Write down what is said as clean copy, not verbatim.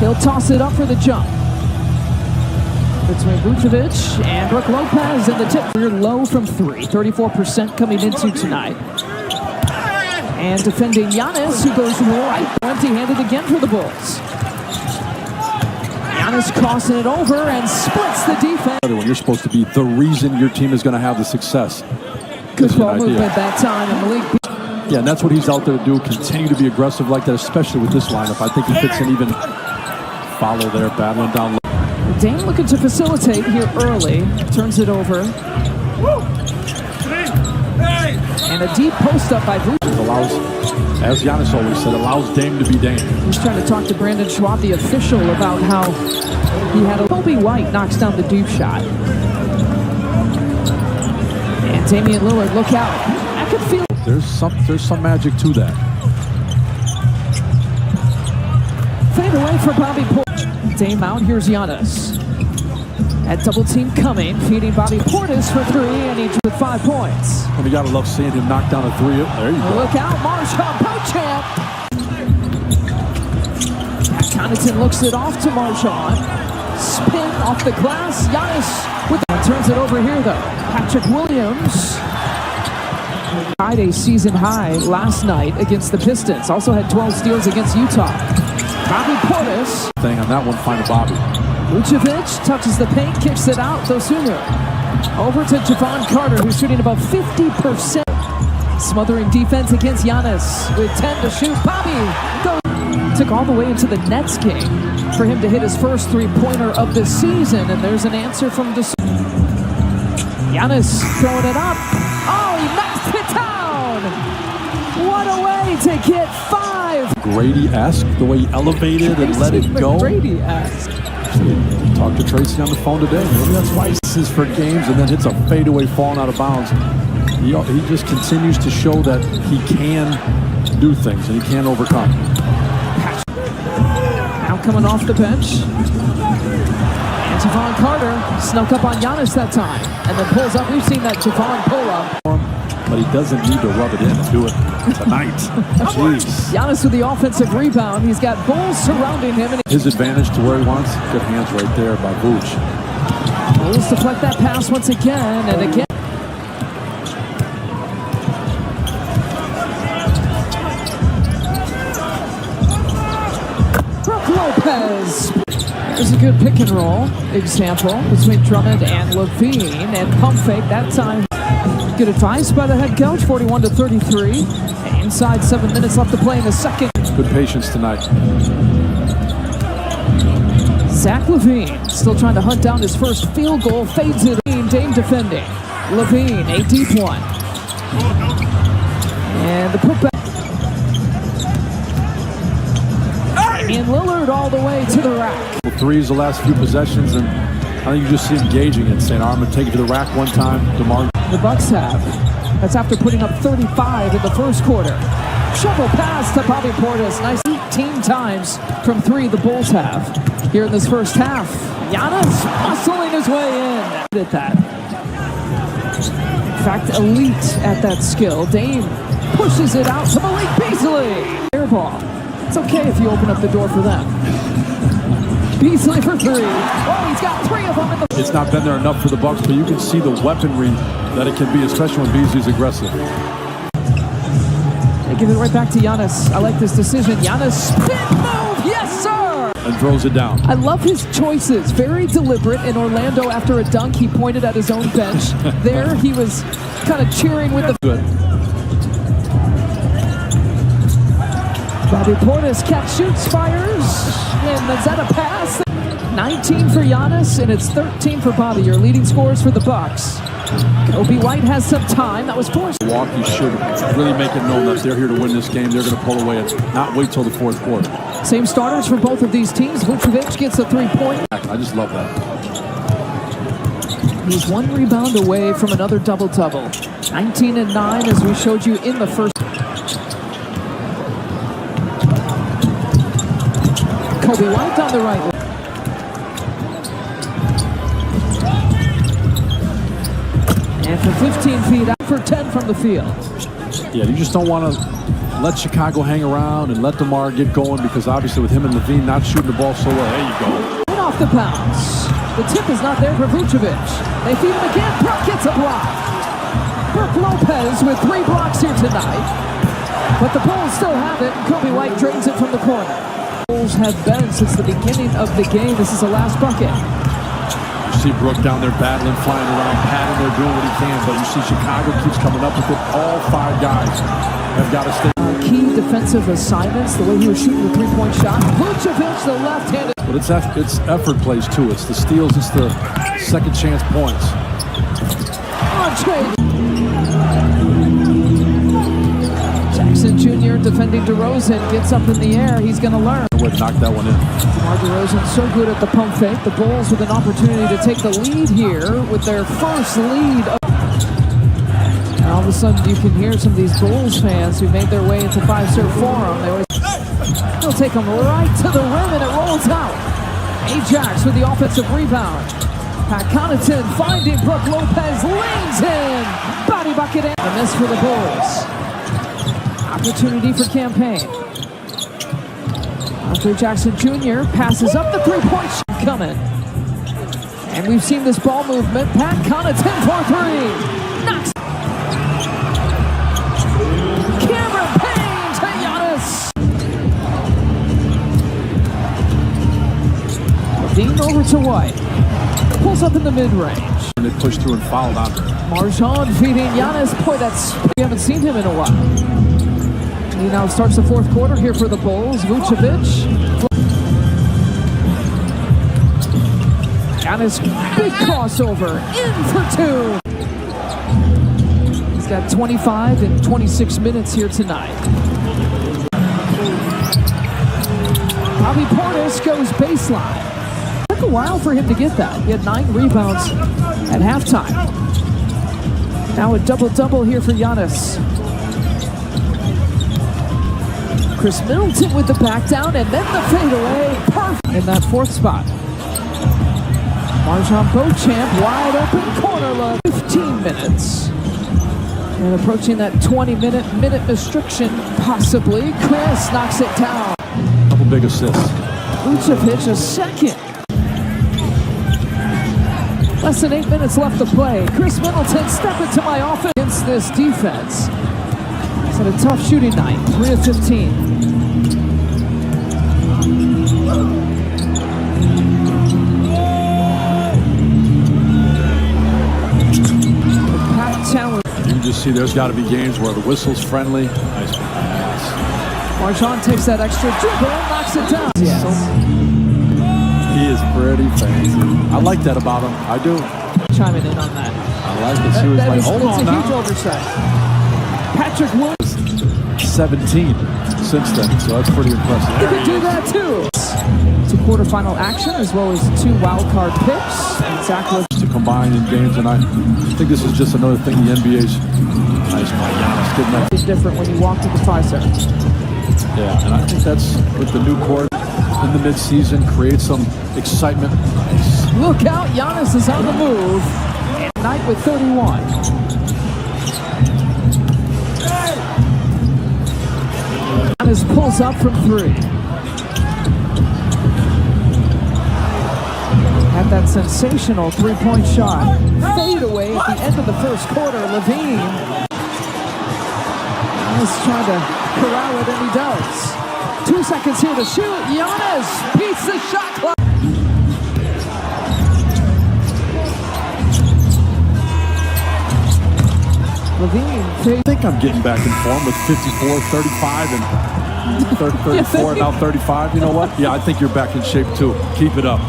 He'll toss it up for the jump. Between Vucevic and Brook Lopez, and the tip. We're low from three, 34% coming into tonight. And defending Giannis, who goes right empty-handed again for the Bulls. Giannis crossing it over and splits the defense. When you're supposed to be the reason your team is going to have the success. Good ball movement that time, and Malik. Yeah, and that's what he's out there to do. Continue to be aggressive like that, especially with this lineup. I think he fits an even follow there, battling down. Dame looking to facilitate here early. Turns it over. And a deep post up by Vucevic. Allows, as Giannis always said, allows Dame to be Dame. He's trying to talk to Brandon Schwab, the official, about how he had a Kobe White knocks down the deep shot. And Damian Lillard, look out. I could feel there's some magic to that. Fade away for Bobby Portis. Dame out, here's Giannis. That double team coming, feeding Bobby Portis for three, and each with 5 points. And you gotta love seeing him knock down a three. There you go. Look out, Marshawn Beauchamp. Connaughton looks it off to Marshawn. Spin off the glass. Giannis with turns it over here though. Patrick Williams tied a season high last night against the Pistons. Also had 12 steals against Utah. Bobby Portis. Thing on that one, find a Bobby. Vucevic touches the paint, kicks it out, though sooner. Over to Javon Carter, who's shooting about 50%. Smothering defense against Giannis with 10 to shoot. Bobby took all the way into the Nets game for him to hit his first three-pointer of the season, and there's an answer from Giannis throwing it up. Oh, he knocks it down! What a way to get 5! Grady-esque, the way he elevated and let it go. Grady-esque. Talked to Tracy on the phone today. Maybe that's why he misses for games and then hits a fadeaway falling out of bounds. He just continues to show that he can do things and he can overcome. Now coming off the bench. And Javon Carter snuck up on Giannis that time and then pulls up. We've seen that Javon pull up. But he doesn't need to rub it in and do it tonight. Jeez. Giannis with the offensive rebound. He's got Bulls surrounding him. And his advantage to where he wants. Good hands right there by Vooch. Bulls deflect that pass once again and again. Brook Lopez. There's a good pick and roll example between Drummond and Levine, and pump fake that time. Good advice by the head coach, 41-33. Inside 7 minutes left to play in the second. Good patience tonight. Zach LaVine still trying to hunt down his first field goal. Fades it. Dame defending. LaVine, a deep one. And the putback. And Lillard all the way to the rack. Threes the last few possessions, and I think you just see him gauging it, saying, I'm going to take it to the rack one time. DeMar. The Bucks have. That's after putting up 35 in the first quarter. Shovel pass to Bobby Portis. Nice 18 times from three the Bulls have here in this first half. Giannis muscling his way in. At that. In fact, elite at that skill. Dame pushes it out to Malik Beasley. Air ball. It's okay if you open up the door for them. Beasley for three. Oh, he's got 3 of them in the... It's not been there enough for the Bucks, but you can see the weaponry that it can be, especially when Beasley's aggressive. They give it right back to Giannis. I like this decision. Giannis spin move. Yes, sir! And throws it down. I love his choices. Very deliberate. In Orlando, after a dunk, he pointed at his own bench. There, he was kind of cheering with the... Good. Bobby Portis catch, shoots, fires. And is that a pass? 19 for Giannis, and it's 13 for Bobby. Your leading scorers for the Bucks. Kobe White has some time. That was forced. Milwaukee should really make it known that they're here to win this game. They're going to pull away and not wait till the fourth quarter. Same starters for both of these teams. Vucevic gets a 3-point. I just love that. He's 1 rebound away from another double-double. 19 and 9, as we showed you in the first. Kobe White on the right. And from 15 feet out for 10 from the field. Yeah, you just don't want to let Chicago hang around and let DeMar get going, because obviously with him and Levine not shooting the ball so well. There you go. Off the bounce. The tip is not there for Vucevic. They feed him again. Brook gets a block. Brook Lopez with 3 blocks here tonight. But the Bulls still have it. Kobe White drains it from the corner. Bulls have been since the beginning of the game. This is the last bucket. You see Brook down there battling, flying around, patting there, doing what he can. But you see Chicago keeps coming up with it. All 5 guys have got to stay. Key defensive assignments, the way he was shooting the 3-point shot. Vucevic, the left-handed. But it's effort plays too. It's the steals, it's the second chance points. Jackson Jr. defending DeRozan, gets up in the air. He's going to learn. Would knock that one in. DeMar DeRozan so good at the pump fake. The Bulls with an opportunity to take the lead here with their first lead. And all of a sudden you can hear some of these Bulls fans who made their way into Fiserv Forum. They'll take them right to the rim and it rolls out. Ajax with the offensive rebound. Pat Connaughton finding Brook Lopez, lanes in. Body bucket and a miss for the Bulls. Opportunity for Campaign. Andre Jackson Jr. passes up the 3-point shot coming. And we've seen this ball movement. Pat Connaughton for 3. Knocks. Cameron Payne to Giannis. Levine over to White. Pulls up in the mid-range. And they push through and fouled Andre. Marjon feeding Giannis. Boy, we haven't seen him in a while. He now starts the 4th quarter here for the Bulls. Vucevic. Giannis, big crossover, in for 2. He's got 25 in 26 minutes here tonight. Bobby Portis goes baseline. Took a while for him to get that. He had 9 rebounds at halftime. Now a double-double here for Giannis. Chris Middleton with the back down and then the fadeaway. Perfect in that 4th spot. Marjon Beauchamp wide open corner look. 15 minutes. And approaching that 20-minute restriction, possibly. Chris knocks it down. Couple big assists. Vucevic a second. Less than 8 minutes left to play. Chris Middleton, step into my offense against this defense. It's had a tough shooting night. 3 of 15. You can just see there's got to be games where the whistle's friendly. Nice pass. Marjon takes that extra dribble and knocks it down. Yes. He is pretty fancy. I like that about him. I do. Chiming in on that. I like it. She was like, hold on now. It's a huge oversight. Patrick Williams. 17 since then, so that's pretty impressive. He can do that too. To quarterfinal action as well as 2 wildcard picks. And Zach was to combine in games, and I think this is just another thing the NBA's nice by Giannis getting that. It's different when you walk to the Fiserv. Yeah, and I think that's with the new court in the midseason, create some excitement. Nice. Look out, Giannis is on the move. And tonight with 31. Giannis pulls up from 3. Had that sensational 3-point shot. Fade away at the end of the 1st quarter. Levine. Giannis trying to corral it, and he does. 2 seconds here to shoot. Giannis beats the shot clock. Levine. I think I'm getting back in form with 54, 35, and 34, now 35. You know what? Yeah, I think you're back in shape too. Keep it up.